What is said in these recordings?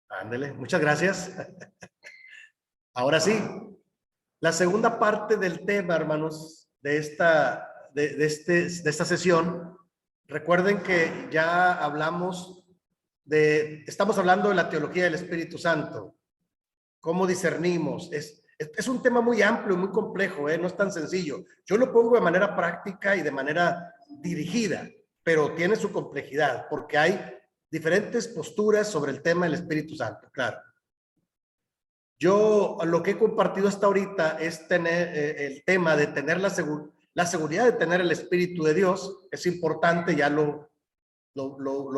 Ándele, muchas gracias. Ahora sí, la segunda parte del tema, hermanos, de esta sesión, recuerden que ya estamos hablando de la teología del Espíritu Santo, cómo discernimos. Es un tema muy amplio y muy complejo, no es tan sencillo. Yo lo pongo de manera práctica y de manera dirigida, pero tiene su complejidad, porque hay diferentes posturas sobre el tema del Espíritu Santo, claro. Yo lo que he compartido hasta ahorita es tener el tema de tener la seguridad de tener el Espíritu de Dios. Es importante, ya lo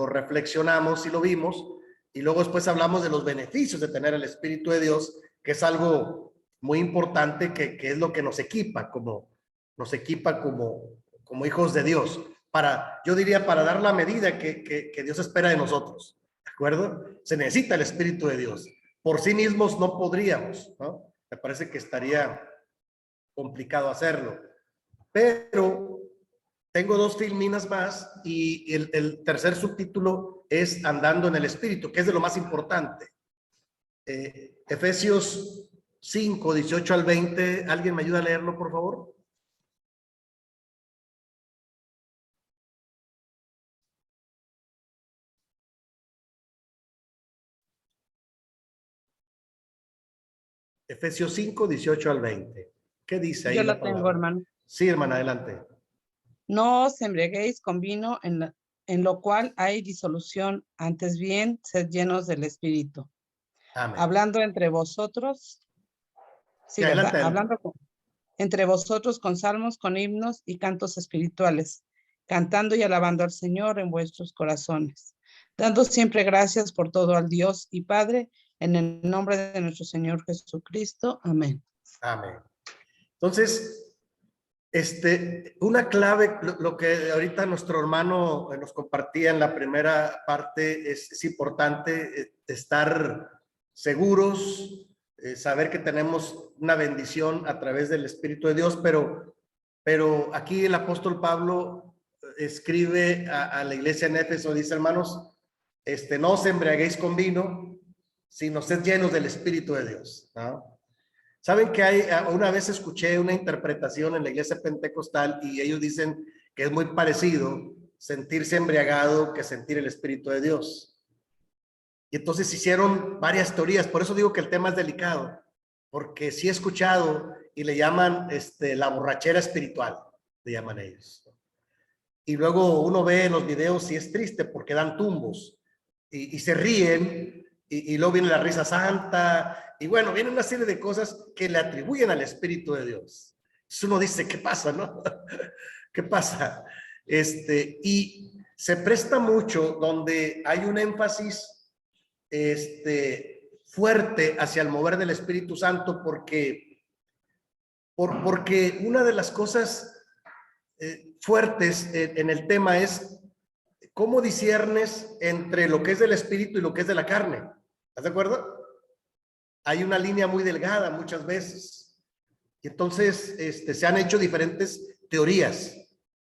reflexionamos y lo vimos, y luego después hablamos de los beneficios de tener el Espíritu de Dios, que es algo muy importante, que es lo que nos equipa como hijos de Dios, yo diría, para dar la medida que Dios espera de nosotros, ¿de acuerdo? Se necesita el Espíritu de Dios. Por sí mismos no podríamos, ¿no? Me parece que estaría complicado hacerlo. Pero tengo dos filminas más y el tercer subtítulo es Andando en el Espíritu, que es de lo más importante. Efesios 5, 18 al 20. ¿Alguien me ayuda a leerlo, por favor? Efesios 5, 18 al 20. ¿Qué dice ahí Yo la lo palabra? tengo, hermano. Sí, hermana, adelante. No os embriaguéis con vino en lo cual hay disolución, antes bien, sed llenos del Espíritu. Amén. Hablando entre vosotros, sí, ¿verdad? Hablando entre vosotros con salmos, con himnos y cantos espirituales, cantando y alabando al Señor en vuestros corazones, dando siempre gracias por todo al Dios y Padre, en el nombre de nuestro Señor Jesucristo. Amén. Amén. Entonces, una clave, lo que ahorita nuestro hermano nos compartía en la primera parte, es importante estar seguros, saber que tenemos una bendición a través del Espíritu de Dios, pero aquí el apóstol Pablo escribe a la iglesia en Éfeso, dice, hermanos, no os embriaguéis con vino, sino sed llenos del Espíritu de Dios, ¿no? Saben que una vez escuché una interpretación en la iglesia pentecostal y ellos dicen que es muy parecido sentirse embriagado que sentir el Espíritu de Dios. Y entonces hicieron varias teorías, por eso digo que el tema es delicado, porque sí he escuchado y le llaman la borrachera espiritual, le llaman ellos. Y luego uno ve en los videos y es triste porque dan tumbos y se ríen y luego viene la risa santa y bueno, viene una serie de cosas que le atribuyen al Espíritu de Dios. Entonces uno dice, ¿qué pasa, no? ¿Qué pasa? Y se presta mucho donde hay un énfasis fuerte hacia el mover del Espíritu Santo porque una de las cosas fuertes en el tema es cómo disiernes entre lo que es del espíritu y lo que es de la carne. ¿Estás de acuerdo? Hay una línea muy delgada muchas veces. Y entonces se han hecho diferentes teorías,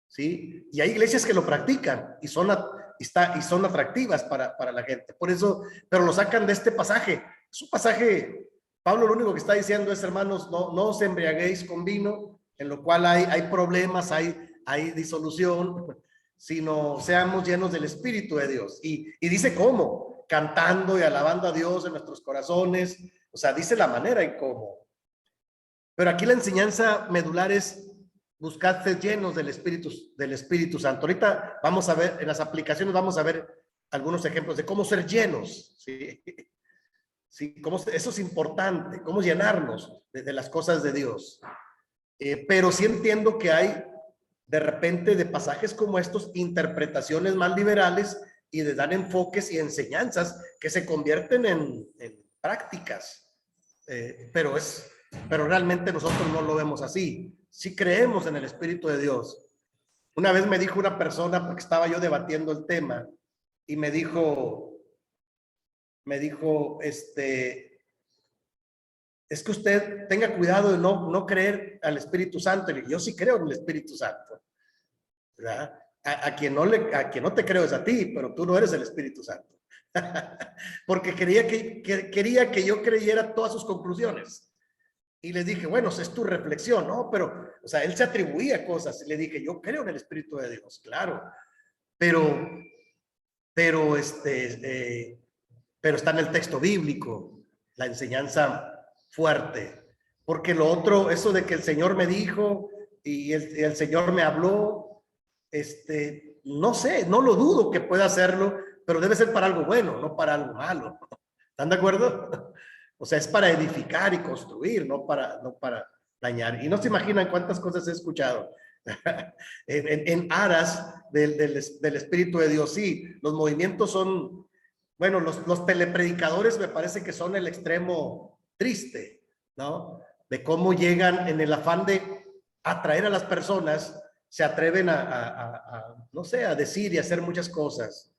¿sí? Y hay iglesias que lo practican y son atractivas para la gente. Por eso, pero lo sacan de este pasaje. Es un pasaje, Pablo lo único que está diciendo es, hermanos, no os embriaguéis con vino, en lo cual hay problemas, hay disolución, sino seamos llenos del Espíritu de Dios. Y dice cómo, cantando y alabando a Dios en nuestros corazones, o sea, dice la manera y cómo. Pero aquí la enseñanza medular es buscad ser llenos del Espíritu Santo. Ahorita vamos a ver, en las aplicaciones vamos a ver algunos ejemplos de cómo ser llenos, ¿sí? Sí, eso es importante, cómo llenarnos de las cosas de Dios. Pero sí entiendo que hay de repente de pasajes como estos interpretaciones más liberales y de dar enfoques y enseñanzas que se convierten en prácticas, pero realmente nosotros no lo vemos así. Sí creemos en el Espíritu de Dios. Una vez me dijo una persona, porque estaba yo debatiendo el tema, y me dijo, es que usted tenga cuidado de no creer al Espíritu Santo. Y yo sí creo en el Espíritu Santo, ¿verdad? A quien no te creo es a ti, pero tú no eres el Espíritu Santo. Porque quería que yo creyera todas sus conclusiones. Y le dije, bueno, es tu reflexión, ¿no? Pero, o sea, él se atribuía cosas. Y le dije, yo creo en el Espíritu de Dios, claro. Pero pero está en el texto bíblico, la enseñanza fuerte. Porque lo otro, eso de que el Señor me dijo y el Señor me habló, no sé, no lo dudo que pueda hacerlo, pero debe ser para algo bueno, no para algo malo. ¿Están de acuerdo? O sea, es para edificar y construir, no para dañar. Y no se imaginan cuántas cosas he escuchado en aras del Espíritu de Dios. Sí, los movimientos son, bueno, los telepredicadores me parece que son el extremo triste, ¿no? De cómo llegan en el afán de atraer a las personas, se atreven no sé, a decir y hacer muchas cosas.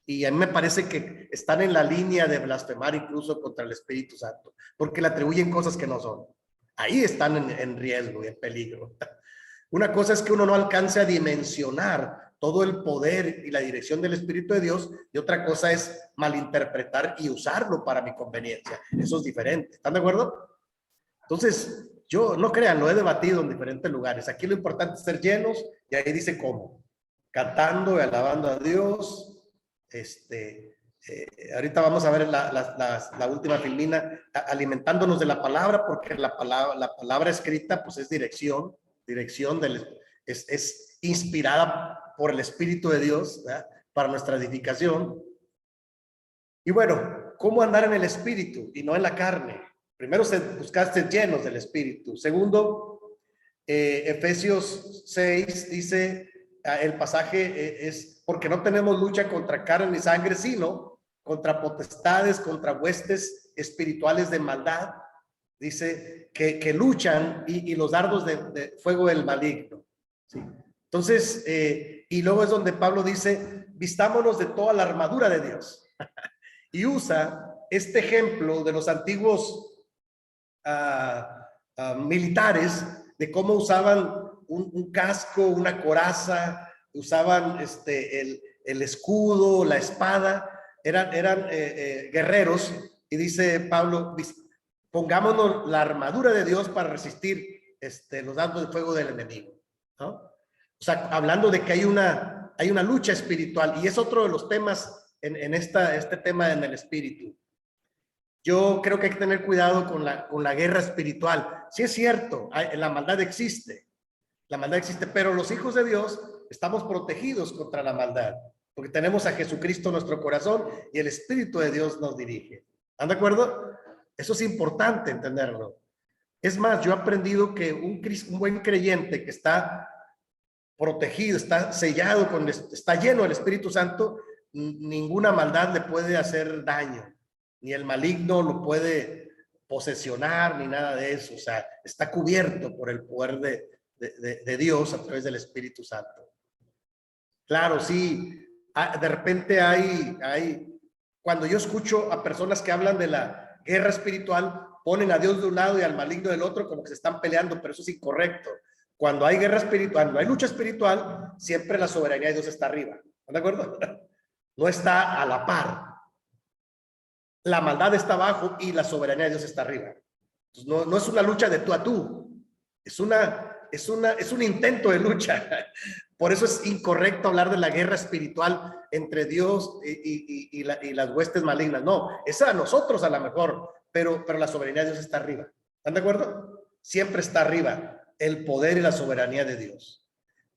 Y a mí me parece que están en la línea de blasfemar incluso contra el Espíritu Santo, porque le atribuyen cosas que no son. Ahí están en riesgo y en peligro. Una cosa es que uno no alcance a dimensionar todo el poder y la dirección del Espíritu de Dios, y otra cosa es malinterpretar y usarlo para mi conveniencia. Eso es diferente. ¿Están de acuerdo? Entonces, yo, no crean, lo he debatido en diferentes lugares. Aquí lo importante es ser llenos, y ahí dice cómo. Cantando y alabando a Dios. Ahorita vamos a ver la última filmina, alimentándonos de la palabra, porque la palabra escrita pues es dirección es inspirada por el Espíritu de Dios, ¿verdad? Para nuestra edificación. Y bueno, ¿cómo andar en el Espíritu y no en la carne? Primero, buscaste llenos del Espíritu. Segundo, Efesios 6 dice, el pasaje es, porque no tenemos lucha contra carne ni sangre, sino contra potestades, contra huestes espirituales de maldad. Dice que luchan y los dardos de fuego del maligno. ¿Sí? Entonces, y luego es donde Pablo dice, vistámonos de toda la armadura de Dios. Y usa este ejemplo de los antiguos militares, de cómo usaban un casco, una coraza, usaban el escudo, la espada, eran guerreros, y dice Pablo, pongámonos la armadura de Dios para resistir los dardos de fuego del enemigo, ¿no? O sea, hablando de que hay una lucha espiritual, y es otro de los temas en este tema en el espíritu. Yo creo que hay que tener cuidado con la guerra espiritual. Sí es cierto, la maldad existe, pero los hijos de Dios estamos protegidos contra la maldad, porque tenemos a Jesucristo en nuestro corazón y el Espíritu de Dios nos dirige. ¿Están de acuerdo? Eso es importante entenderlo. Es más, yo he aprendido que un buen creyente que está protegido, está sellado, está lleno del Espíritu Santo, ninguna maldad le puede hacer daño, ni el maligno lo puede posesionar, ni nada de eso. O sea, está cubierto por el poder de Dios a través del Espíritu Santo. Claro, sí, de repente cuando yo escucho a personas que hablan de la guerra espiritual, ponen a Dios de un lado y al maligno del otro, como que se están peleando, pero eso es incorrecto. Cuando hay guerra espiritual, cuando hay lucha espiritual, siempre la soberanía de Dios está arriba. ¿Están de acuerdo? No está a la par. La maldad está abajo y la soberanía de Dios está arriba. Entonces, no es una lucha de tú a tú. Es un intento de lucha. Por eso es incorrecto hablar de la guerra espiritual entre Dios y las huestes malignas. No, es a nosotros a lo mejor, pero la soberanía de Dios está arriba. ¿Están de acuerdo? Siempre está arriba el poder y la soberanía de Dios.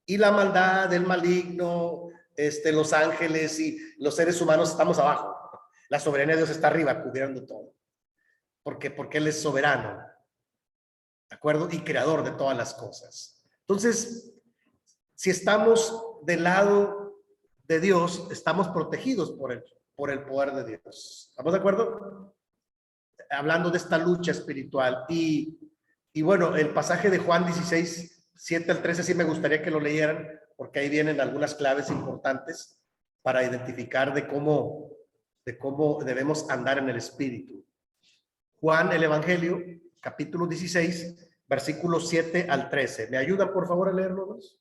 Y la maldad, el maligno, los ángeles y los seres humanos estamos abajo. La soberanía de Dios está arriba, cubriendo todo. Porque Él es soberano, ¿de acuerdo? Y creador de todas las cosas. Entonces, si estamos del lado de Dios, estamos protegidos por el poder de Dios. ¿Estamos de acuerdo? Hablando de esta lucha espiritual. Y bueno, el pasaje de Juan 16, 7 al 13, sí me gustaría que lo leyeran, porque ahí vienen algunas claves importantes para identificar de cómo debemos andar en el espíritu. Juan, el Evangelio, capítulo 16, versículos 7 al 13. ¿Me ayudan, por favor, a leerlos?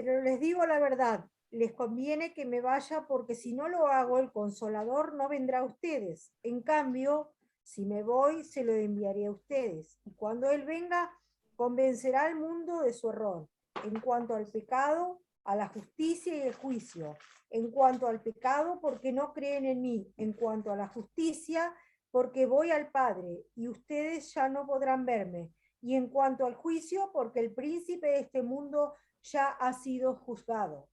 Pero les digo la verdad, les conviene que me vaya porque si no lo hago, el Consolador no vendrá a ustedes. En cambio, si me voy, se lo enviaré a ustedes. Y cuando Él venga, convencerá al mundo de su error. En cuanto al pecado, a la justicia y el juicio. En cuanto al pecado, porque no creen en mí. En cuanto a la justicia, porque voy al Padre y ustedes ya no podrán verme. Y en cuanto al juicio, porque el príncipe de este mundo ya ha sido juzgado.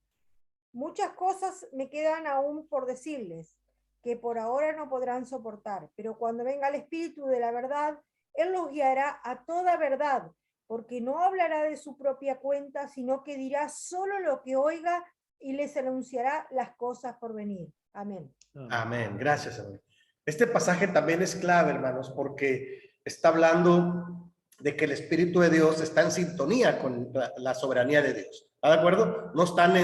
Muchas cosas me quedan aún por decirles, que por ahora no podrán soportar, pero cuando venga el Espíritu de la verdad, Él los guiará a toda verdad, porque no hablará de su propia cuenta, sino que dirá solo lo que oiga y les anunciará las cosas por venir. Amén. Amén. Gracias, hermano. Este pasaje también es clave, hermanos, porque está hablando de que el Espíritu de Dios está en sintonía con la soberanía de Dios. ¿Está de acuerdo? No están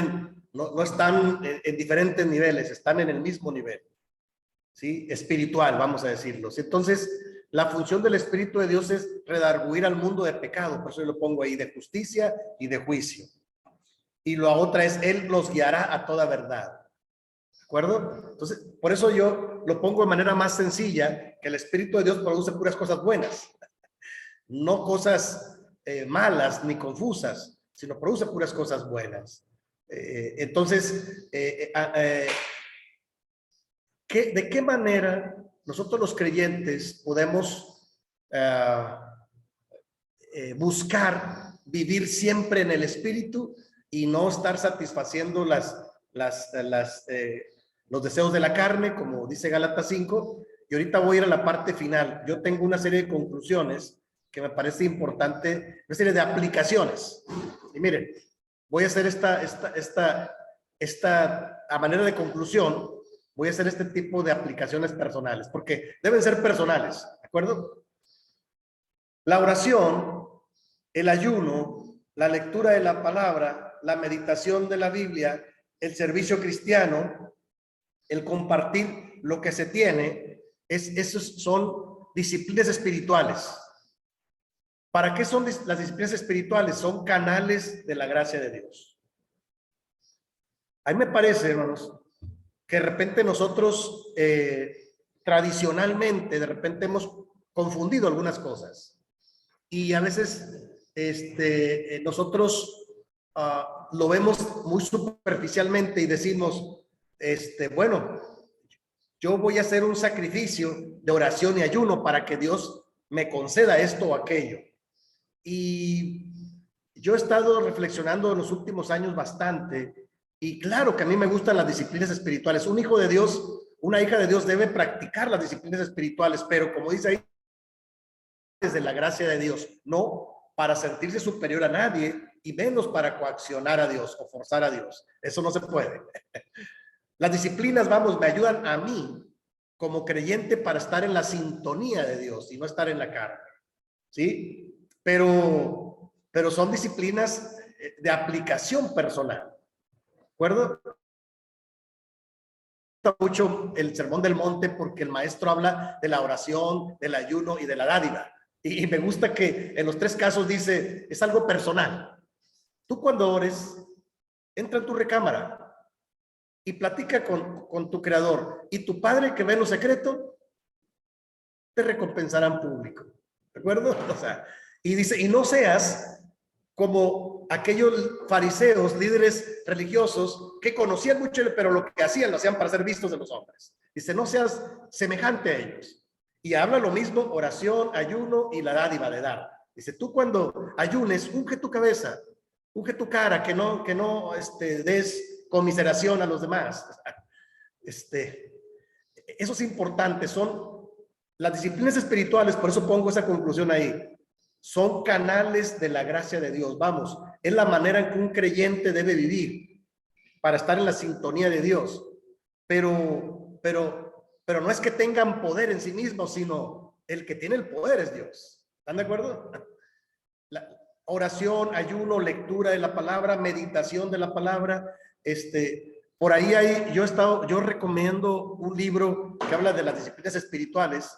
en diferentes niveles, están en el mismo nivel, ¿sí? Espiritual, vamos a decirlo. Entonces, la función del Espíritu de Dios es redarguir al mundo de pecado, por eso yo lo pongo ahí, de justicia y de juicio. Y la otra es, Él los guiará a toda verdad. ¿De acuerdo? Entonces, por eso yo lo pongo de manera más sencilla, que el Espíritu de Dios produce puras cosas buenas, no cosas malas ni confusas, sino produce puras cosas buenas. Entonces, ¿de qué manera nosotros los creyentes podemos buscar vivir siempre en el Espíritu y no estar satisfaciendo los deseos de la carne, como dice Gálatas 5? Y ahorita voy a ir a la parte final. Yo tengo una serie de conclusiones que me parece importante, una serie de aplicaciones. Y miren, voy a hacer a manera de conclusión, voy a hacer este tipo de aplicaciones personales, porque deben ser personales, ¿de acuerdo? La oración, el ayuno, la lectura de la palabra, la meditación de la Biblia, el servicio cristiano, el compartir lo que se tiene, esos son disciplinas espirituales. ¿Para qué son las disciplinas espirituales? Son canales de la gracia de Dios. A mí me parece, hermanos, que de repente nosotros tradicionalmente, de repente hemos confundido algunas cosas. Y a veces nosotros lo vemos muy superficialmente y decimos, bueno, yo voy a hacer un sacrificio de oración y ayuno para que Dios me conceda esto o aquello. Y yo he estado reflexionando en los últimos años bastante, y claro que a mí me gustan las disciplinas espirituales. Un hijo de Dios, una hija de Dios debe practicar las disciplinas espirituales, pero como dice ahí, desde la gracia de Dios, no para sentirse superior a nadie y menos para coaccionar a Dios o forzar a Dios. Eso no se puede. Las disciplinas, vamos, me ayudan a mí como creyente para estar en la sintonía de Dios y no estar en la carne, ¿sí? Pero son disciplinas de aplicación personal, ¿de acuerdo? Me gusta mucho el Sermón del Monte porque el maestro habla de la oración, del ayuno y de la dádiva. Y me gusta que en los tres casos dice, es algo personal. Tú cuando ores, entra en tu recámara y platica con tu creador, y tu padre que ve lo secreto te recompensará en público, ¿de acuerdo? O sea, y dice, y no seas como aquellos fariseos, líderes religiosos que conocían mucho, pero lo que hacían lo hacían para ser vistos de los hombres. Dice, no seas semejante a ellos. Y habla lo mismo, oración, ayuno y la dádiva de dar. Dice, tú cuando ayunes, unge tu cabeza, unge tu cara, que no des conmiseración a los demás. Eso es importante, son las disciplinas espirituales, por eso pongo esa conclusión ahí. Son canales de la gracia de Dios. Vamos, es la manera en que un creyente debe vivir para estar en la sintonía de Dios. Pero no es que tengan poder en sí mismos, sino el que tiene el poder es Dios. ¿Están de acuerdo? La oración, ayuno, lectura de la palabra, meditación de la palabra. Por ahí yo recomiendo un libro que habla de las disciplinas espirituales,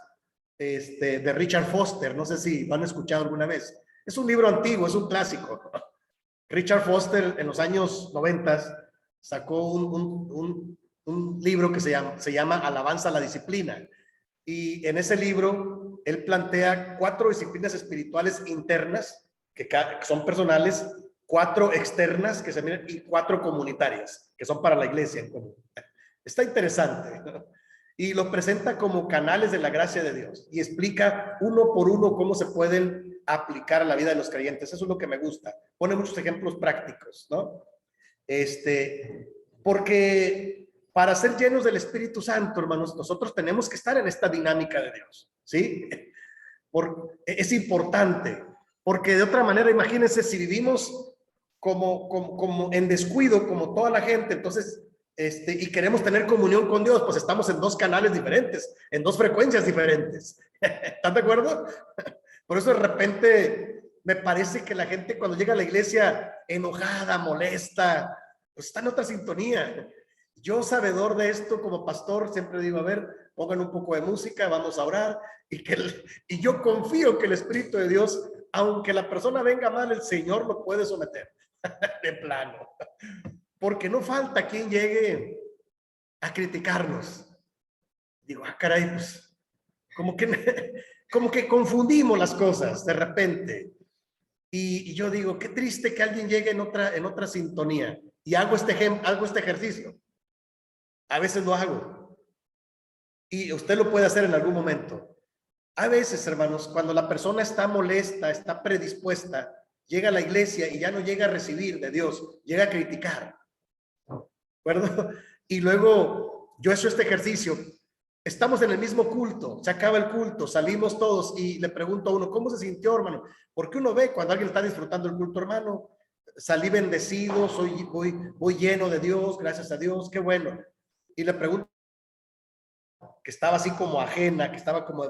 de Richard Foster. No sé si lo han escuchado alguna vez. Es un libro antiguo, es un clásico, Richard Foster en los años 90 sacó un libro que se llama Alabanza a la Disciplina. Y en ese libro, él plantea 4 disciplinas espirituales internas, que son personales, 4 externas, que se miran, y 4 comunitarias, que son para la iglesia en común. Está interesante, ¿no? Y lo presenta como canales de la gracia de Dios y explica uno por uno cómo se pueden aplicar a la vida de los creyentes. Eso es lo que me gusta. Pone muchos ejemplos prácticos, ¿no? Porque para ser llenos del Espíritu Santo, hermanos, nosotros tenemos que estar en esta dinámica de Dios, ¿sí? Es importante, porque de otra manera, imagínense, si vivimos como en descuido, como toda la gente, entonces, y queremos tener comunión con Dios, pues estamos en 2 canales diferentes, en 2 frecuencias diferentes. ¿Están de acuerdo? Por eso de repente me parece que la gente cuando llega a la iglesia enojada, molesta, pues está en otra sintonía. Yo, sabedor de esto, como pastor, siempre digo, a ver, pongan un poco de música, vamos a orar, y yo confío que el Espíritu de Dios, aunque la persona venga mal, el Señor lo puede someter, de plano. Porque no falta quien llegue a criticarnos. Digo, caray, pues, como que confundimos las cosas de repente. Y yo digo, qué triste que alguien llegue en otra sintonía. Y hago este ejercicio. A veces lo hago. Y usted lo puede hacer en algún momento. A veces, hermanos, cuando la persona está molesta, está predispuesta, llega a la iglesia y ya no llega a recibir de Dios, llega a criticar. ¿De acuerdo? Y luego yo he hecho este ejercicio. Estamos en el mismo culto, se acaba el culto, salimos todos y le pregunto a uno, ¿cómo se sintió, hermano? Porque uno ve cuando alguien está disfrutando el culto, hermano, salí bendecido, voy lleno de Dios, gracias a Dios, qué bueno. Y le pregunto, que estaba así como ajena, que estaba como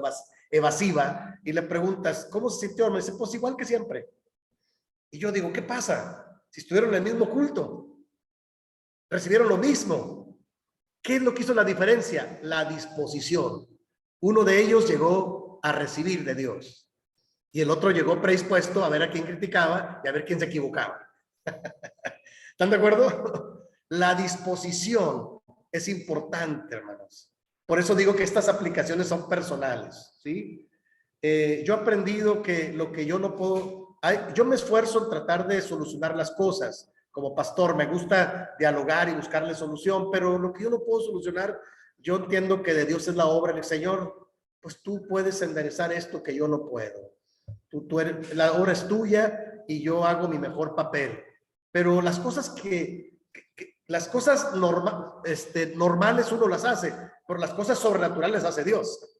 evasiva, y le preguntas, ¿cómo se sintió? Me dice, pues igual que siempre. Y yo digo, ¿qué pasa? Si estuvieron en el mismo culto, recibieron lo mismo. ¿Qué es lo que hizo la diferencia? La disposición. Uno de ellos llegó a recibir de Dios y el otro llegó predispuesto a ver a quién criticaba y a ver quién se equivocaba. ¿Están de acuerdo? La disposición es importante, hermanos. Por eso digo que estas aplicaciones son personales, ¿sí? Yo he aprendido que lo que yo no puedo, yo me esfuerzo en tratar de solucionar las cosas. Como pastor me gusta dialogar y buscarle solución, pero lo que yo no puedo solucionar, yo entiendo que de Dios es la obra del Señor. Pues tú puedes enderezar esto que yo no puedo. La obra es tuya y yo hago mi mejor papel. Pero las cosas las cosas normales uno las hace, pero las cosas sobrenaturales hace Dios.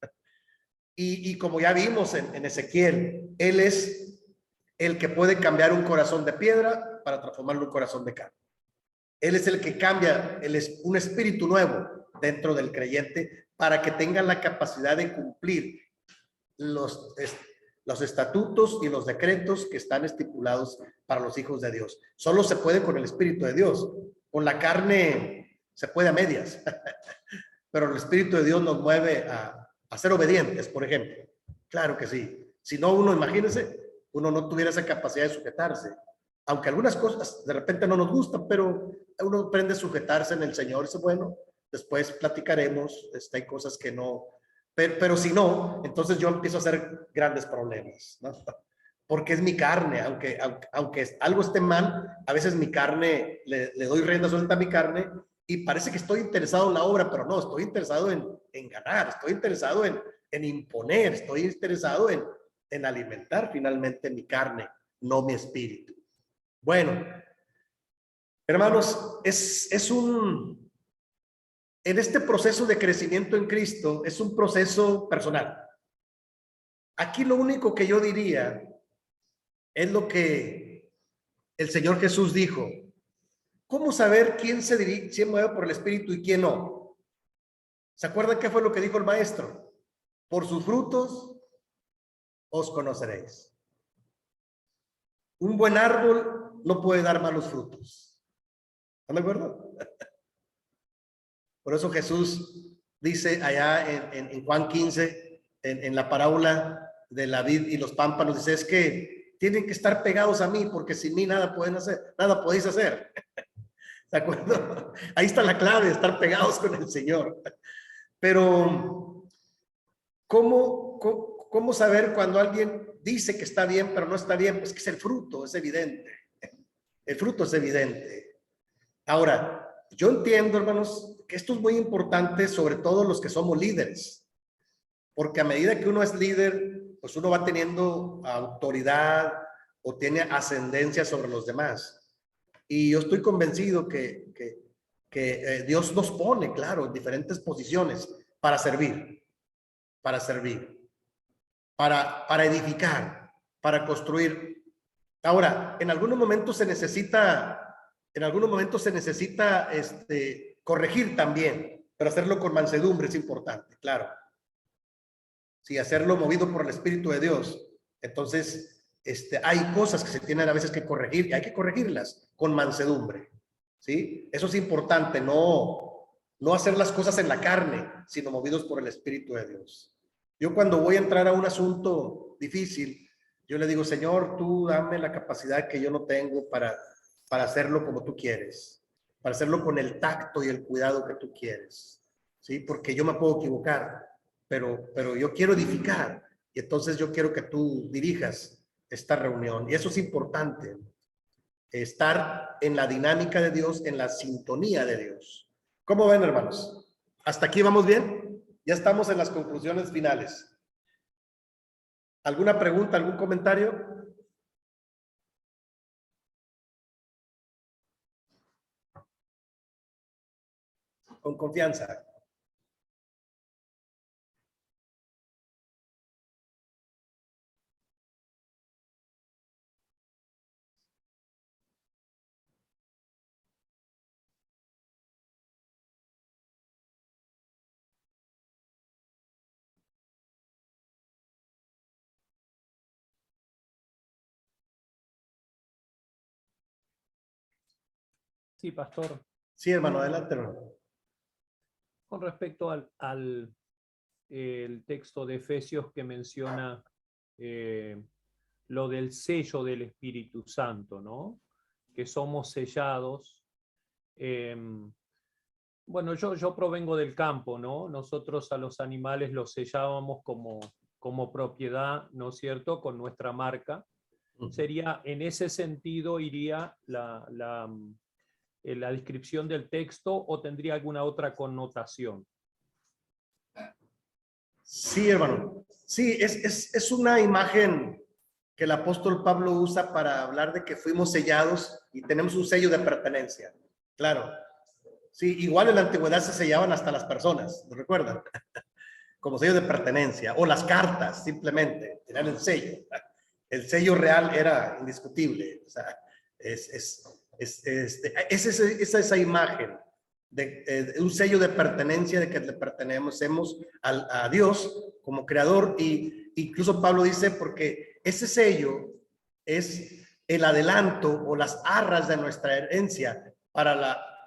Y como ya vimos en Ezequiel, Él es el que puede cambiar un corazón de piedra para transformarlo en un corazón de carne. Él es el que cambia un espíritu nuevo dentro del creyente para que tenga la capacidad de cumplir los estatutos y los decretos que están estipulados para los hijos de Dios. Solo se puede con el Espíritu de Dios. Con la carne se puede a medias, pero el Espíritu de Dios nos mueve a ser obedientes, por ejemplo. Claro que sí. Si no, uno, imagínense, uno no tuviera esa capacidad de sujetarse. Aunque algunas cosas de repente no nos gustan, pero uno aprende a sujetarse en el Señor. Dice, bueno, después platicaremos, hay cosas que no, pero si no, entonces yo empiezo a hacer grandes problemas, ¿no? Porque es mi carne, aunque algo esté mal, a veces mi carne, le doy rienda suelta a mi carne y parece que estoy interesado en la obra, pero no, estoy interesado en ganar, estoy interesado en imponer, estoy interesado en alimentar finalmente mi carne, no mi espíritu. Bueno, hermanos, en este proceso de crecimiento en Cristo es un proceso personal. Aquí lo único que yo diría es lo que el Señor Jesús dijo. ¿Cómo saber quién se mueve por el Espíritu y quién no? ¿Se acuerdan qué fue lo que dijo el maestro? Por sus frutos os conoceréis. Un buen árbol no puede dar malos frutos. ¿Están de acuerdo? Por eso Jesús dice allá en Juan 15, en la parábola de la vid y los pámpanos, dice, es que tienen que estar pegados a mí, porque sin mí nada pueden hacer, nada podéis hacer. ¿De acuerdo? Ahí está la clave, estar pegados con el Señor. Pero, ¿cómo saber cuando alguien dice que está bien, pero no está bien? Pues que es el fruto, es evidente. El fruto es evidente. Ahora, yo entiendo, hermanos, que esto es muy importante, sobre todo los que somos líderes, porque a medida que uno es líder, pues uno va teniendo autoridad o tiene ascendencia sobre los demás. Y yo estoy convencido que Dios nos pone, claro, en diferentes posiciones para servir, para edificar, para construir. Ahora, en algunos momentos se necesita corregir también, pero hacerlo con mansedumbre es importante, claro. Sí, hacerlo movido por el Espíritu de Dios. Entonces, hay cosas que se tienen a veces que corregir y hay que corregirlas con mansedumbre. ¿Sí? Eso es importante, no hacer las cosas en la carne, sino movidos por el Espíritu de Dios. Yo cuando voy a entrar a un asunto difícil, yo le digo, Señor, tú dame la capacidad que yo no tengo para hacerlo como tú quieres, para hacerlo con el tacto y el cuidado que tú quieres, ¿sí? Porque yo me puedo equivocar, pero yo quiero edificar y entonces yo quiero que tú dirijas esta reunión. Y eso es importante, estar en la dinámica de Dios, en la sintonía de Dios. ¿Cómo ven, hermanos? ¿Hasta aquí vamos bien? Ya estamos en las conclusiones finales. ¿Alguna pregunta, algún comentario? Con confianza. Sí, pastor. Sí, hermano, adelante, hermano. Con respecto al el texto de Efesios que menciona lo del sello del Espíritu Santo, ¿no? Que somos sellados. Bueno, yo provengo del campo, ¿no? Nosotros a los animales los sellábamos como propiedad, ¿no es cierto?, con nuestra marca. Sería, en ese sentido, iría la descripción del texto, o tendría alguna otra connotación. Sí, hermano. Sí, es una imagen que el apóstol Pablo usa para hablar de que fuimos sellados y tenemos un sello de pertenencia. Claro. Sí, igual en la antigüedad se sellaban hasta las personas, ¿lo recuerdan? Como sello de pertenencia. O las cartas, simplemente, tenían el sello. El sello real era indiscutible. O sea, esa imagen de un sello de pertenencia, de que le pertenecemos a Dios como creador. Y incluso Pablo dice, porque ese sello es el adelanto o las arras de nuestra herencia para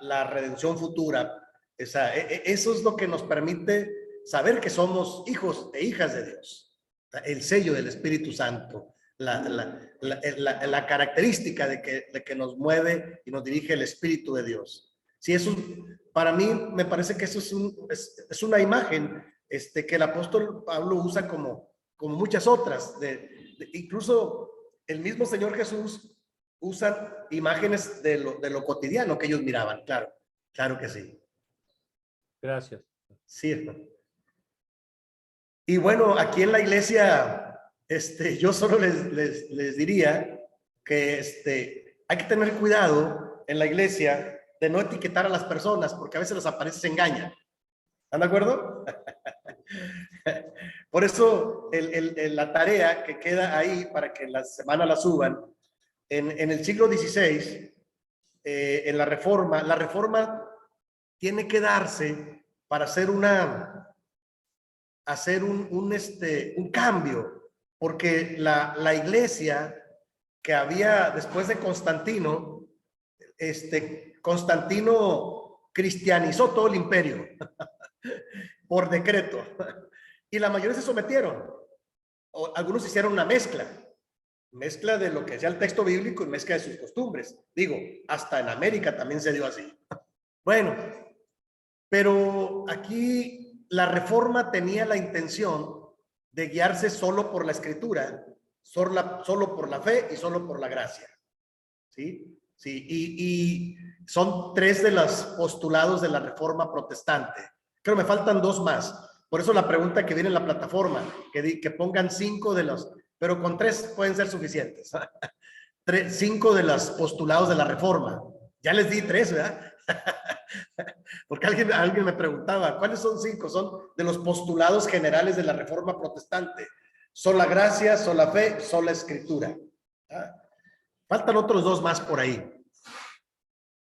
la redención futura. O sea, eso es lo que nos permite saber que somos hijos e hijas de Dios. El sello del Espíritu Santo, la característica de que nos mueve y nos dirige el Espíritu de Dios. Sí, eso para mí me parece que eso es una imagen que el apóstol Pablo usa como muchas otras. Incluso el mismo Señor Jesús usa imágenes de lo cotidiano que ellos miraban. Claro que sí. Gracias. Sí, hermano. Y bueno, aquí en la iglesia, yo solo les diría que hay que tener cuidado en la iglesia de no etiquetar a las personas, porque a veces las apariencias se engañan. ¿Están de acuerdo? Por eso la tarea que queda ahí para que la semana la suban, en el siglo XVI, en la reforma tiene que darse para hacer un cambio, porque la iglesia que había después de Constantino, Constantino cristianizó todo el imperio por decreto, y la mayoría se sometieron, o algunos hicieron una mezcla, Mezcla de lo que sea el texto bíblico y mezcla de sus costumbres. Digo, hasta en América también se dio así. Bueno, pero aquí la reforma tenía la intención de guiarse solo por la escritura, solo por la fe y solo por la gracia. ¿Sí? Sí, y son 3 de los postulados de la reforma protestante. Creo que me faltan 2 más. Por eso la pregunta que viene en la plataforma, que pongan 5 de los, pero con 3 pueden ser suficientes. 5 de los postulados de la reforma. Ya les di 3, ¿verdad? Porque alguien me preguntaba, ¿cuáles son 5? Son de los postulados generales de la reforma protestante. Sola gracia, sola fe, sola escritura. ¿Ah? Faltan otros 2 más por ahí.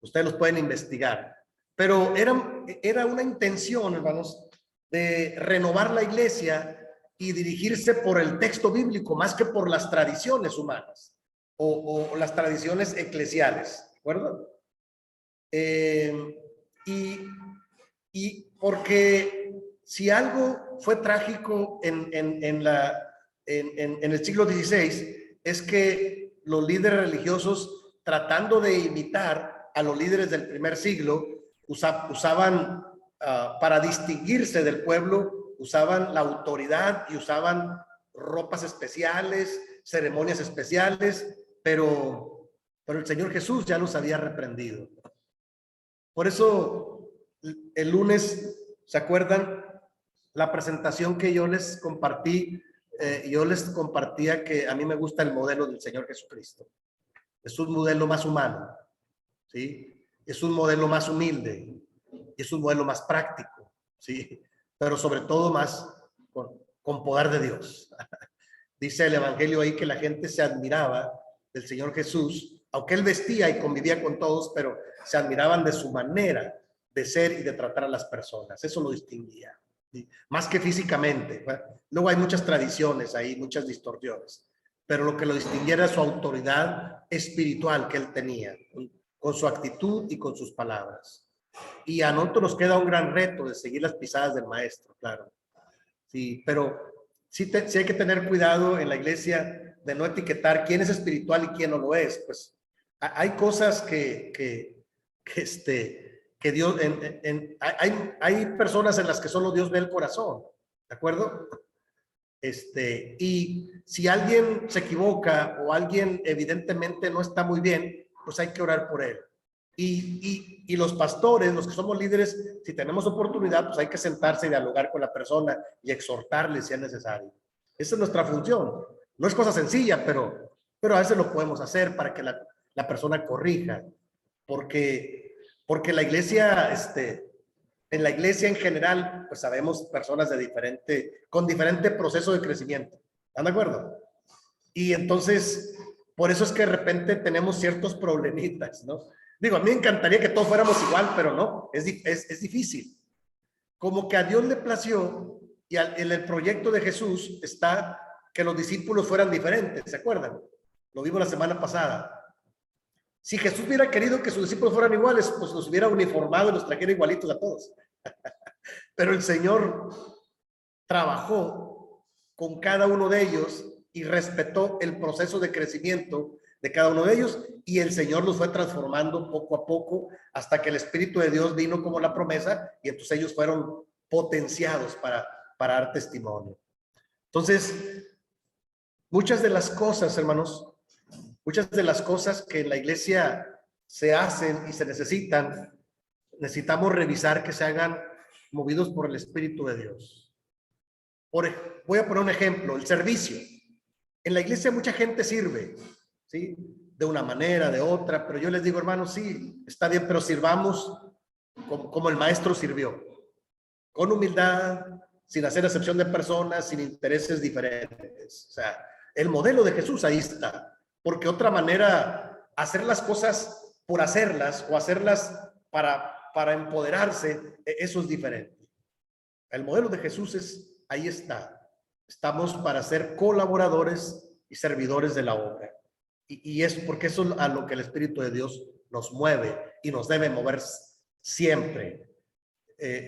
Ustedes los pueden investigar. Pero era una intención, hermanos, de renovar la iglesia y dirigirse por el texto bíblico más que por las tradiciones humanas o las tradiciones eclesiales. ¿De acuerdo? Y porque si algo fue trágico en el siglo XVI, es que los líderes religiosos, tratando de imitar a los líderes del primer siglo, usaban para distinguirse del pueblo, usaban la autoridad y usaban ropas especiales, ceremonias especiales, pero el Señor Jesús ya los había reprendido. Por eso el lunes, ¿se acuerdan? La presentación que yo les compartí, yo les compartía que a mí me gusta el modelo del Señor Jesucristo. Es un modelo más humano, ¿sí? Es un modelo más humilde, es un modelo más práctico, ¿sí? Pero sobre todo más con poder de Dios. Dice el Evangelio ahí que la gente se admiraba del Señor Jesús, aunque él vestía y convivía con todos, pero se admiraban de su manera de ser y de tratar a las personas. Eso lo distinguía, ¿sí? Más que físicamente. Luego hay muchas tradiciones ahí, muchas distorsiones, pero lo que lo distinguía era su autoridad espiritual que él tenía, con su actitud y con sus palabras. Y a nosotros nos queda un gran reto de seguir las pisadas del maestro, claro. Sí, pero sí hay que tener cuidado en la iglesia de no etiquetar quién es espiritual y quién no lo es. Pues hay cosas que Dios, hay personas en las que solo Dios ve el corazón, ¿de acuerdo? Y si alguien se equivoca o alguien evidentemente no está muy bien, pues hay que orar por él. Y los pastores, los que somos líderes, si tenemos oportunidad, pues hay que sentarse y dialogar con la persona y exhortarle si es necesario. Esa es nuestra función. No es cosa sencilla, pero a veces lo podemos hacer para que la persona corrija. Porque la iglesia, en la iglesia en general, pues sabemos personas con diferente proceso de crecimiento. ¿Están de acuerdo? Y entonces, por eso es que de repente tenemos ciertos problemitas, ¿no? Digo, a mí me encantaría que todos fuéramos igual, pero no, es difícil. Como que a Dios le plació y en el proyecto de Jesús está que los discípulos fueran diferentes, ¿se acuerdan? Lo vimos la semana pasada. Si Jesús hubiera querido que sus discípulos fueran iguales, pues los hubiera uniformado y los trajera igualitos a todos. Pero el Señor trabajó con cada uno de ellos y respetó el proceso de crecimiento de cada uno de ellos, y el Señor los fue transformando poco a poco hasta que el Espíritu de Dios vino como la promesa, y entonces ellos fueron potenciados para dar testimonio. Entonces, muchas de las cosas, hermanos, muchas de las cosas que en la iglesia se hacen y se necesitamos revisar que se hagan movidos por el Espíritu de Dios. Voy a poner un ejemplo, el servicio. En la iglesia mucha gente sirve, ¿sí? De una manera, de otra, pero yo les digo, hermanos, sí, está bien, pero sirvamos como el maestro sirvió, con humildad, sin hacer excepción de personas, sin intereses diferentes. O sea, el modelo de Jesús ahí está, porque otra manera, hacer las cosas por hacerlas o hacerlas para empoderarse, eso es diferente. El modelo de Jesús ahí está. Estamos para ser colaboradores y servidores de la obra. Y es porque eso es a lo que el Espíritu de Dios nos mueve y nos debe mover siempre.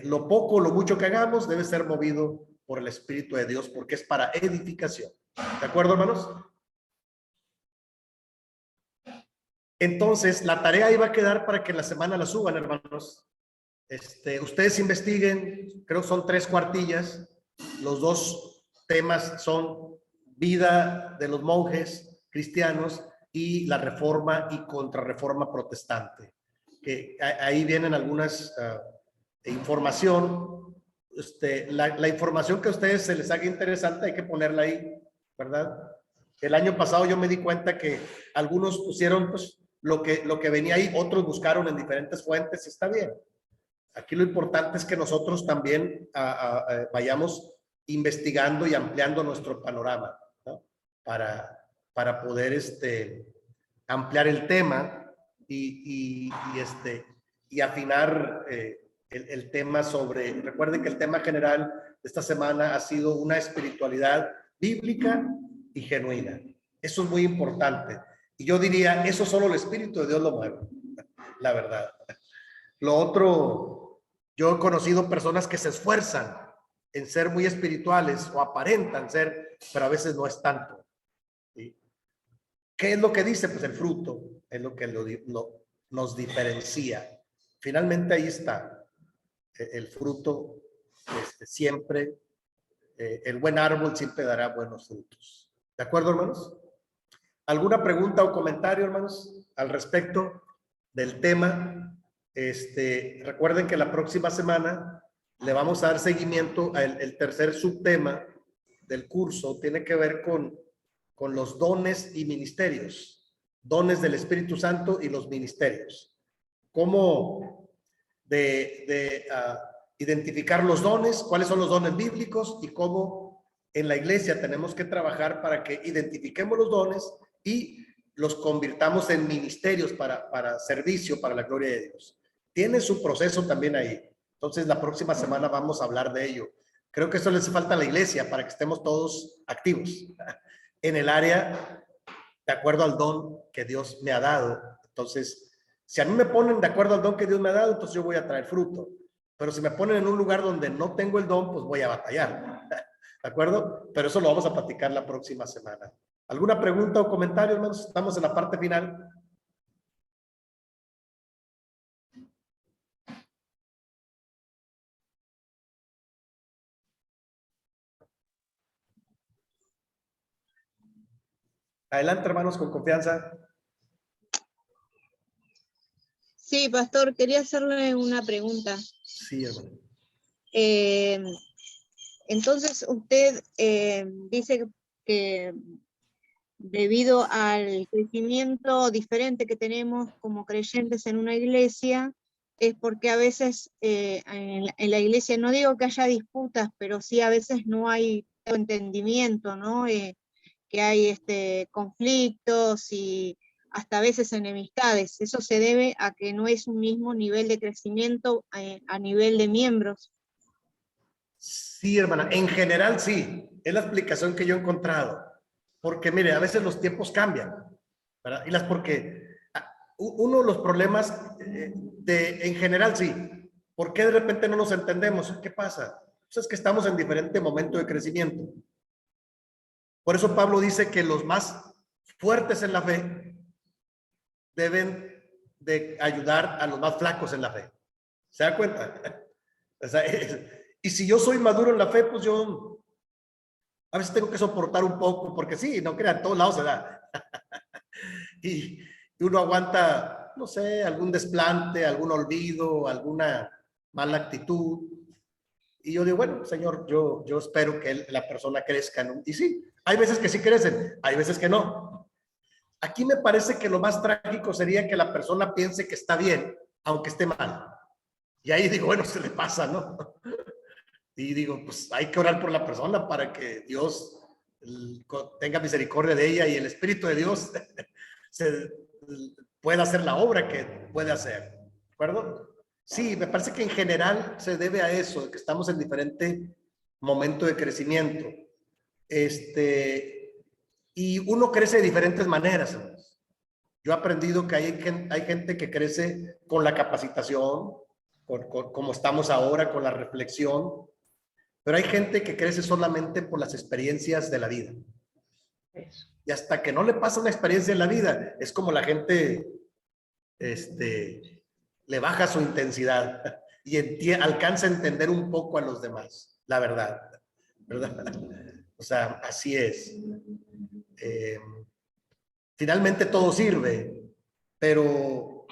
Lo poco, lo mucho que hagamos debe ser movido por el Espíritu de Dios, porque es para edificación. ¿De acuerdo, hermanos? Entonces, la tarea ahí va a quedar para que en la semana la suban, hermanos. Ustedes investiguen, creo que son 3 cuartillas. Los 2 temas son vida de los monjes cristianos y la reforma y contrarreforma protestante. Que ahí vienen algunas información. La información que a ustedes se les haga interesante hay que ponerla ahí, ¿verdad? El año pasado yo me di cuenta que algunos pusieron pues lo que venía ahí, otros buscaron en diferentes fuentes, está bien. Aquí lo importante es que nosotros también vayamos investigando y ampliando nuestro panorama, ¿no? Para poder ampliar el tema y afinar el tema sobre, recuerden que el tema general de esta semana ha sido una espiritualidad bíblica y genuina. Eso es muy importante. Y yo diría, eso solo el Espíritu de Dios lo mueve, la verdad. Lo otro, yo he conocido personas que se esfuerzan en ser muy espirituales o aparentan ser, pero a veces no es tanto. ¿Sí? ¿Qué es lo que dice? Pues el fruto es lo que nos diferencia. Finalmente ahí está. El fruto siempre, el buen árbol siempre dará buenos frutos. ¿De acuerdo, hermanos? ¿Alguna pregunta o comentario, hermanos, al respecto del tema? Recuerden que la próxima semana le vamos a dar seguimiento al tercer subtema del curso. Tiene que ver con los dones y ministerios, dones del Espíritu Santo y los ministerios. ¿Cómo identificar los dones, cuáles son los dones bíblicos y cómo en la iglesia tenemos que trabajar para que identifiquemos los dones y los convirtamos en ministerios para servicio, para la gloria de Dios? Tiene su proceso también ahí. Entonces, la próxima semana vamos a hablar de ello. Creo que eso les falta a la iglesia para que estemos todos activos en el área de acuerdo al don que Dios me ha dado. Entonces, si a mí me ponen de acuerdo al don que Dios me ha dado, entonces yo voy a traer fruto. Pero si me ponen en un lugar donde no tengo el don, pues voy a batallar. ¿De acuerdo? Pero eso lo vamos a platicar la próxima semana. ¿Alguna pregunta o comentario, hermanos? Estamos en la parte final. Adelante, hermanos, con confianza. Sí, pastor, quería hacerle una pregunta. Sí, hermano. Entonces, usted dice que debido al crecimiento diferente que tenemos como creyentes en una iglesia, es porque a veces en la iglesia, no digo que haya disputas, pero sí a veces no hay entendimiento, ¿no? Que hay conflictos y hasta a veces enemistades. Eso se debe a que no es un mismo nivel de crecimiento a nivel de miembros. Sí, hermana, en general sí, es la explicación que yo he encontrado. Porque mire, a veces los tiempos cambian, ¿verdad? Porque uno de los problemas en general sí. ¿Por qué de repente no nos entendemos? ¿Qué pasa? Pues es que estamos en diferente momento de crecimiento. Por eso Pablo dice que los más fuertes en la fe deben de ayudar a los más flacos en la fe. ¿Se da cuenta? O sea, y si yo soy maduro en la fe, pues yo a veces tengo que soportar un poco, porque sí, no crean, en todos lados se da. y uno aguanta, no sé, algún desplante, algún olvido, alguna mala actitud. Y yo digo, bueno, Señor, yo espero que la persona crezca, ¿no? Y sí, hay veces que sí crecen, hay veces que no. Aquí me parece que lo más trágico sería que la persona piense que está bien, aunque esté mal. Y ahí digo, bueno, se le pasa, ¿no? Y digo, pues hay que orar por la persona para que Dios tenga misericordia de ella y el Espíritu de Dios pueda hacer la obra que puede hacer. ¿De acuerdo? Sí, me parece que en general se debe a eso, que estamos en diferente momento de crecimiento. Y uno crece de diferentes maneras. Yo he aprendido que hay gente que crece con la capacitación, como estamos ahora, con la reflexión. Pero hay gente que crece solamente por las experiencias de la vida. Y hasta que no le pasa una experiencia en la vida, es como la gente le baja su intensidad y alcanza a entender un poco a los demás, la verdad, ¿verdad? O sea, así es. Finalmente todo sirve, pero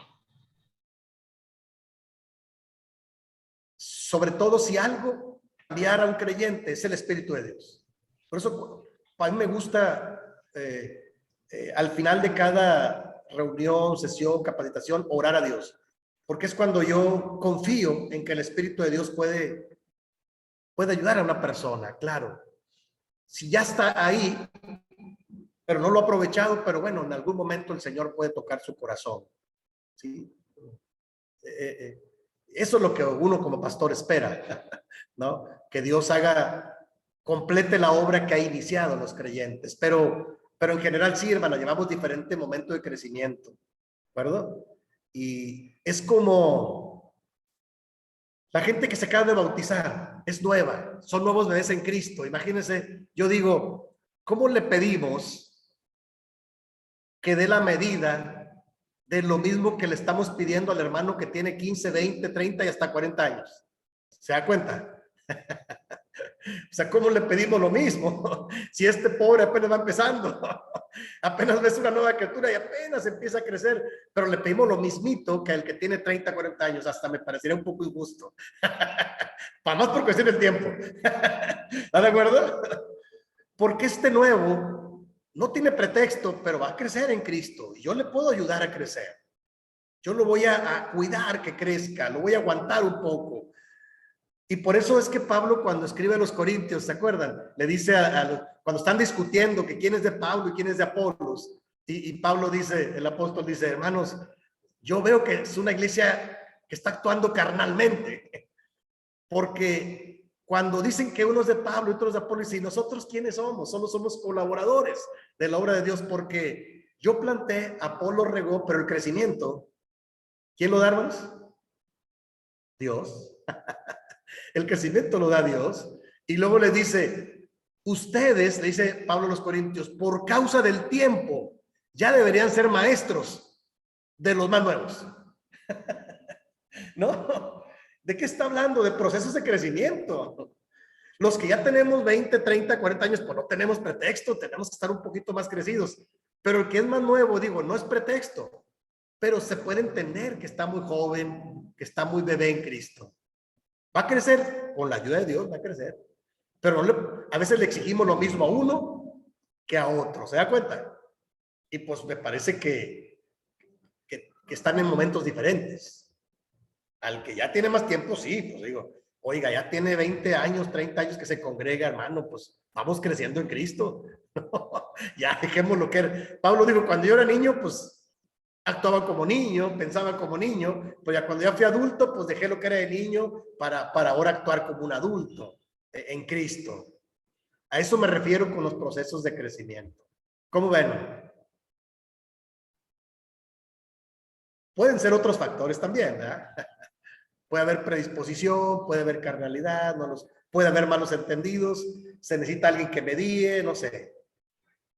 sobre todo si algo cambiar a un creyente es el Espíritu de Dios. Por eso a mí me gusta al final de cada reunión, sesión, capacitación, orar a Dios, porque es cuando yo confío en que el Espíritu de Dios puede ayudar a una persona, claro. Si ya está ahí, pero no lo ha aprovechado, pero bueno, en algún momento el Señor puede tocar su corazón, ¿sí? Eso es lo que uno como pastor espera, ¿no? Que Dios complete la obra que ha iniciado los creyentes, pero en general sí, hermano, llevamos diferente momento de crecimiento, ¿de acuerdo? Y es como la gente que se acaba de bautizar, es nueva, son nuevos bebés en Cristo. Imagínense, yo digo, ¿cómo le pedimos que dé la medida de lo mismo que le estamos pidiendo al hermano que tiene 15, 20, 30 y hasta 40 años? ¿Se da cuenta? O sea, ¿cómo le pedimos lo mismo? Si este pobre apenas va empezando, apenas ves una nueva criatura y apenas empieza a crecer, pero le pedimos lo mismito que al que tiene 30, 40 años, hasta me parecería un poco injusto. Para más por cuestión del tiempo. ¿Está de acuerdo? Porque este nuevo no tiene pretexto, pero va a crecer en Cristo y yo le puedo ayudar a crecer. Yo lo voy a cuidar que crezca, lo voy a aguantar un poco. Y por eso es que Pablo, cuando escribe a los Corintios, ¿se acuerdan? Le dice cuando están discutiendo que quién es de Pablo y quién es de Apolos, y Pablo dice, el apóstol dice, hermanos, yo veo que es una iglesia que está actuando carnalmente, porque cuando dicen que uno es de Pablo y otros de Apolos, ¿y nosotros quiénes somos? Solo somos colaboradores de la obra de Dios, porque yo planté, Apolo regó, pero el crecimiento, ¿quién lo da, hermanos? Dios. El crecimiento lo da Dios. Y luego le dice, ustedes, le dice Pablo a los Corintios, por causa del tiempo, ya deberían ser maestros de los más nuevos. ¿No? ¿De qué está hablando? De procesos de crecimiento. Los que ya tenemos 20, 30, 40 años, pues no tenemos pretexto, tenemos que estar un poquito más crecidos. Pero el que es más nuevo, digo, no es pretexto, pero se puede entender que está muy joven, que está muy bebé en Cristo. Va a crecer, con la ayuda de Dios va a crecer, pero a veces le exigimos lo mismo a uno que a otro, ¿se da cuenta? Y pues me parece que están en momentos diferentes. Al que ya tiene más tiempo, sí, pues digo, oiga, ya tiene 20 años, 30 años que se congrega, hermano, pues vamos creciendo en Cristo. Ya dejemos lo que era. Pablo dijo, cuando yo era niño, pues actuaba como niño, pensaba como niño, pues ya cuando ya fui adulto, pues dejé lo que era de niño para ahora actuar como un adulto en Cristo. A eso me refiero con los procesos de crecimiento. ¿Cómo ven? Pueden ser otros factores también, ¿verdad? Puede haber predisposición, puede haber carnalidad, puede haber malos entendidos, se necesita alguien que medie, no sé.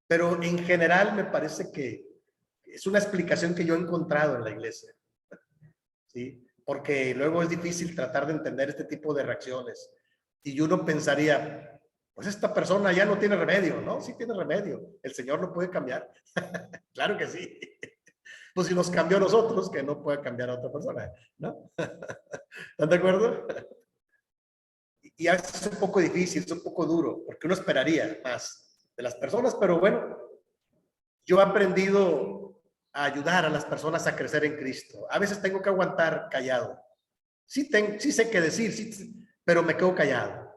Pero en general me parece que es una explicación que yo he encontrado en la iglesia, ¿sí? Porque luego es difícil tratar de entender este tipo de reacciones. Y uno pensaría, pues esta persona ya no tiene remedio, ¿no? Sí tiene remedio. El Señor lo puede cambiar. Claro que sí. Pues si nos cambió a nosotros, que no puede cambiar a otra persona, ¿no? ¿Están de acuerdo? Y a veces es un poco difícil, es un poco duro, porque uno esperaría más de las personas, pero bueno, yo he aprendido a ayudar a las personas a crecer en Cristo. A veces tengo que aguantar callado. Sí sé qué decir, sí, pero me quedo callado.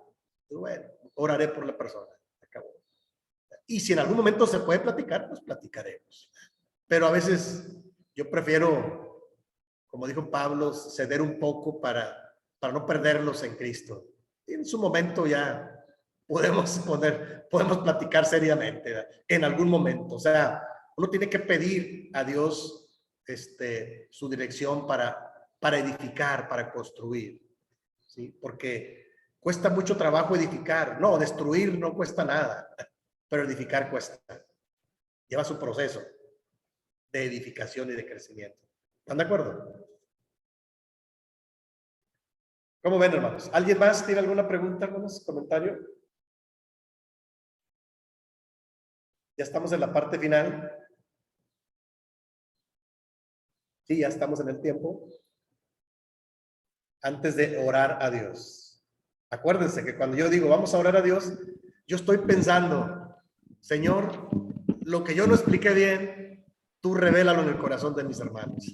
Y bueno, oraré por la persona. Acabó. Y si en algún momento se puede platicar, pues platicaremos. Pero a veces yo prefiero, como dijo Pablo, ceder un poco para no perderlos en Cristo. Y en su momento ya podemos platicar seriamente, ¿verdad? En algún momento. O sea, uno tiene que pedir a Dios su dirección para edificar, para construir, ¿sí? Porque cuesta mucho trabajo edificar. No, destruir no cuesta nada, pero edificar cuesta. Lleva su proceso de edificación y de crecimiento. ¿Están de acuerdo? ¿Cómo ven, hermanos? ¿Alguien más tiene alguna pregunta, hermanos? ¿Comentario? Ya estamos en la parte final. Sí, ya estamos en el tiempo. Antes de orar a Dios. Acuérdense que cuando yo digo vamos a orar a Dios, yo estoy pensando, Señor, lo que yo no expliqué bien, tú revélalo en el corazón de mis hermanos.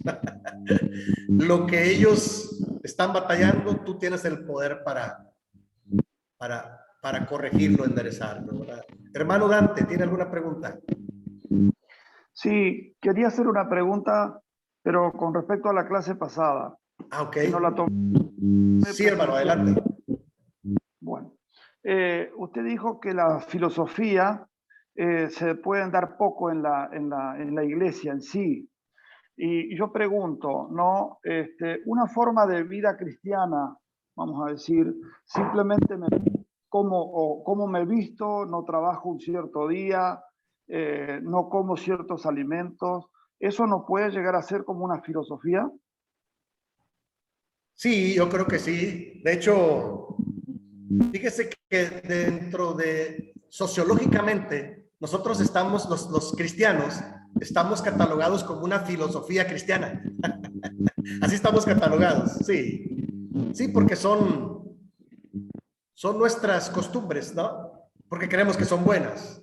Lo que ellos están batallando, tú tienes el poder para corregirlo, enderezarlo, ¿verdad? Hermano Dante, ¿tiene alguna pregunta? Sí, quería hacer una pregunta, pero con respecto a la clase pasada. Ah, ok. No la Sí, hermano, adelante. Bueno, usted dijo que la filosofía se pueden dar poco en la iglesia en sí. Y yo pregunto, ¿no? Una forma de vida cristiana, vamos a decir, simplemente cómo me visto, no trabajo un cierto día, no como ciertos alimentos, ¿eso no puede llegar a ser como una filosofía? Sí, yo creo que sí. De hecho, fíjese que dentro de sociológicamente, nosotros estamos, los cristianos, estamos catalogados como una filosofía cristiana. Así estamos catalogados, sí. Sí, porque son nuestras costumbres, ¿no? Porque creemos que son buenas.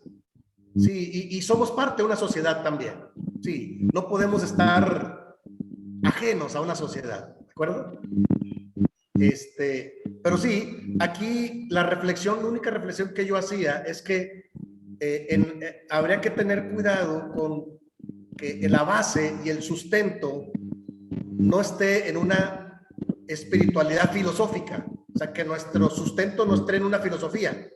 Sí, y somos parte de una sociedad también. Sí, no podemos estar ajenos a una sociedad, ¿de acuerdo? Pero sí, aquí la única reflexión que yo hacía es que habría que tener cuidado con que la base y el sustento no esté en una espiritualidad filosófica, o sea, que nuestro sustento no esté en una filosofía,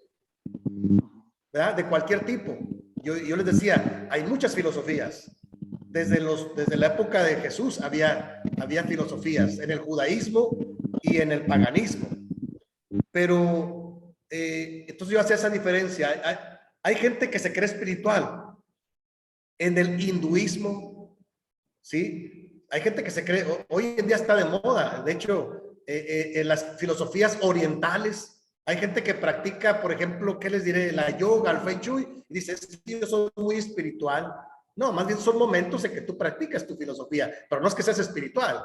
¿verdad? De cualquier tipo. Yo les decía, hay muchas filosofías. Desde la época de Jesús había filosofías en el judaísmo y en el paganismo. Pero entonces yo hacía esa diferencia. Hay gente que se cree espiritual en el hinduismo, ¿sí? Hay gente que se cree, hoy en día está de moda, de hecho, en las filosofías orientales, hay gente que practica, por ejemplo, ¿qué les diré? La yoga, el feng shui, y dice, sí, yo soy muy espiritual. No, más bien son momentos en que tú practicas tu filosofía, pero no es que seas espiritual.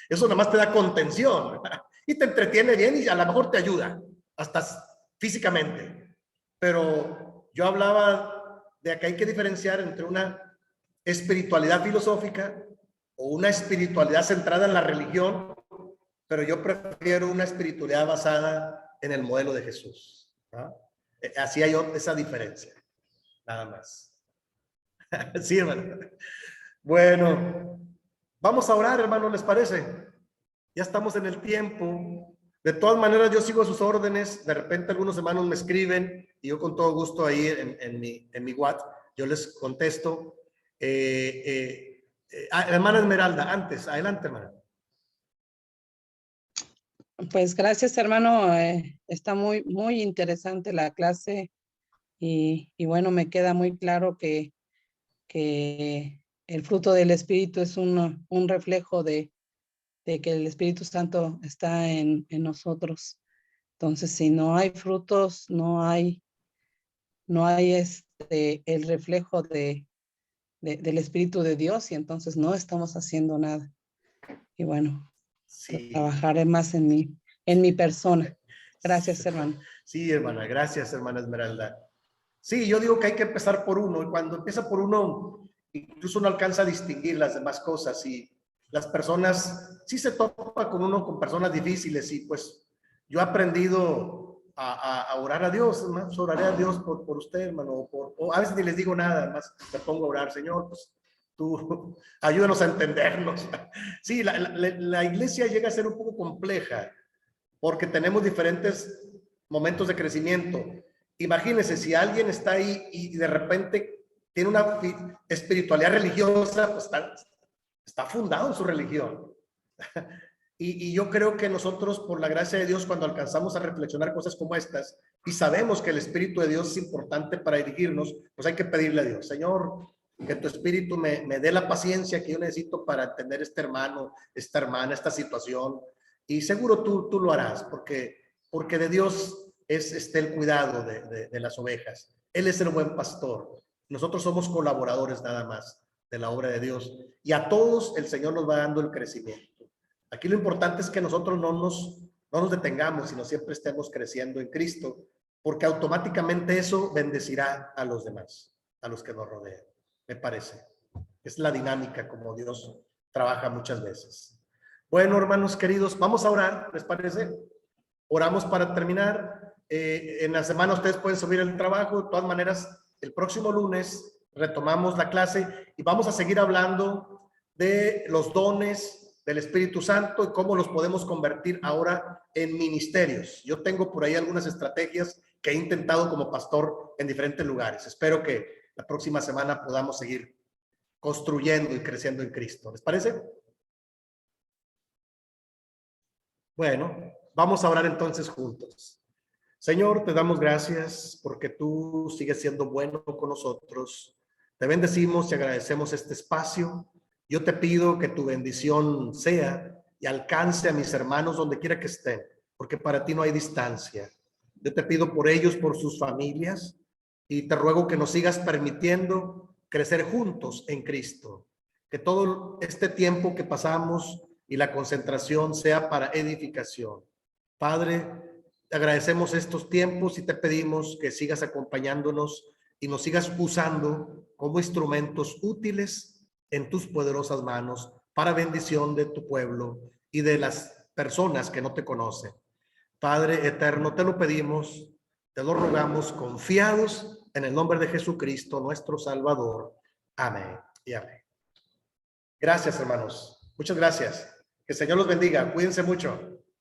Eso nada más te da contención y te entretiene bien y a lo mejor te ayuda, hasta físicamente. Pero yo hablaba de que hay que diferenciar entre una espiritualidad filosófica o una espiritualidad centrada en la religión, pero yo prefiero una espiritualidad basada en el modelo de Jesús, ¿no? Así hay esa diferencia, nada más. Sí, hermano. Bueno, vamos a orar, hermano, ¿les parece? Ya estamos en el tiempo. De todas maneras, yo sigo sus órdenes. De repente algunos hermanos me escriben y yo con todo gusto ahí en mi WhatsApp, yo les contesto. Hermana Esmeralda, antes, adelante, hermana. Pues gracias, hermano. Está muy, muy interesante la clase y bueno, me queda muy claro que el fruto del Espíritu es un reflejo de que el Espíritu Santo está en nosotros. Entonces, si no hay frutos, no hay el reflejo del Espíritu de Dios y entonces no estamos haciendo nada. Y bueno, sí, trabajaré más en mi persona. Gracias, hermano. Sí, hermana, gracias, hermana Esmeralda. Sí, yo digo que hay que empezar por uno, y cuando empieza por uno, incluso uno alcanza a distinguir las demás cosas, y las personas, sí se topa con uno, con personas difíciles, y pues yo he aprendido a orar a Dios, hermanos, oraré a Dios por usted, hermano, o a veces ni les digo nada, más me pongo a orar, Señor, pues tú ayúdanos a entendernos. Sí, la iglesia llega a ser un poco compleja, porque tenemos diferentes momentos de crecimiento. Imagínense, si alguien está ahí y de repente tiene una espiritualidad religiosa, pues está fundado en su religión. Y yo creo que nosotros, por la gracia de Dios, cuando alcanzamos a reflexionar cosas como estas y sabemos que el Espíritu de Dios es importante para dirigirnos, pues hay que pedirle a Dios, Señor, que tu espíritu me dé la paciencia que yo necesito para entender este hermano, esta hermana, esta situación. Y seguro tú lo harás, porque de Dios es el cuidado de las ovejas. Él es el buen pastor. Nosotros somos colaboradores nada más de la obra de Dios. Y a todos el Señor nos va dando el crecimiento. Aquí lo importante es que nosotros no nos detengamos, sino siempre estemos creciendo en Cristo, porque automáticamente eso bendecirá a los demás, a los que nos rodean, me parece. Es la dinámica como Dios trabaja muchas veces. Bueno, hermanos queridos, vamos a orar, ¿les parece? Oramos para terminar. En la semana ustedes pueden subir el trabajo. De todas maneras, el próximo lunes retomamos la clase y vamos a seguir hablando de los dones del Espíritu Santo y cómo los podemos convertir ahora en ministerios. Yo tengo por ahí algunas estrategias que he intentado como pastor en diferentes lugares. Espero que la próxima semana podamos seguir construyendo y creciendo en Cristo. ¿Les parece? Bueno, vamos a orar entonces juntos. Señor, te damos gracias porque tú sigues siendo bueno con nosotros. Te bendecimos y agradecemos este espacio. Yo te pido que tu bendición sea y alcance a mis hermanos donde quiera que estén, porque para ti no hay distancia. Yo te pido por ellos, por sus familias, y te ruego que nos sigas permitiendo crecer juntos en Cristo. Que todo este tiempo que pasamos y la concentración sea para edificación. Padre, te agradecemos estos tiempos y te pedimos que sigas acompañándonos y nos sigas usando como instrumentos útiles en tus poderosas manos para bendición de tu pueblo y de las personas que no te conocen. Padre eterno, te lo pedimos, te lo rogamos confiados en el nombre de Jesucristo, nuestro Salvador. Amén y amén. Gracias, hermanos. Muchas gracias. Que el Señor los bendiga. Cuídense mucho.